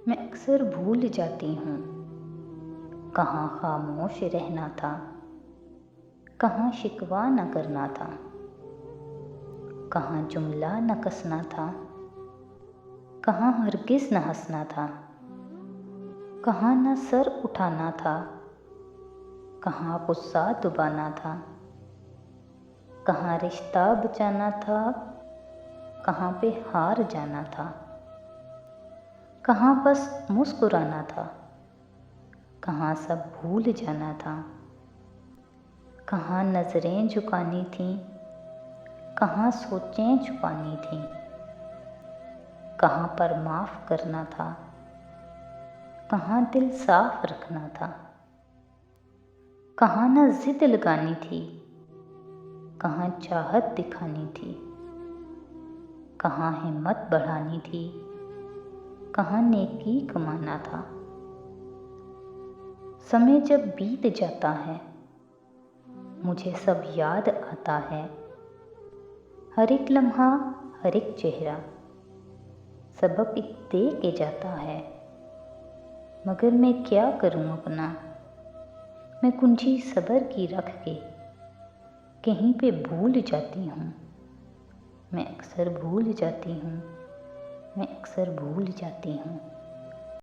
मैं अक्सर भूल जाती हूँ कहाँ खामोश रहना था, कहाँ शिकवा न करना था, कहाँ जुमला न कसना था, कहाँ हरगिज़ न हंसना था, कहाँ न सर उठाना था, कहाँ गुस्सा दबाना था, कहाँ रिश्ता बचाना था, कहाँ पे हार जाना था, कहाँ बस मुस्कुराना था, कहाँ सब भूल जाना था, कहाँ नज़रें झुकानी थीं, कहाँ सोचें छुपानी थीं, कहाँ पर माफ़ करना था, कहाँ दिल साफ रखना था, कहाँ न जिद लगानी थी, कहाँ चाहत दिखानी थी, कहाँ हिम्मत बढ़ानी थी, कहाँ नेकी कमाना था। समय जब बीत जाता है मुझे सब याद आता है, हर एक लम्हा, हर एक चेहरा सबक एक दे के जाता है। मगर मैं क्या करूं अपना, मैं कुंजी सब्र की रख के कहीं पे भूल जाती हूँ। मैं अक्सर भूल जाती हूँ, मैं अक्सर भूल जाती हूँ।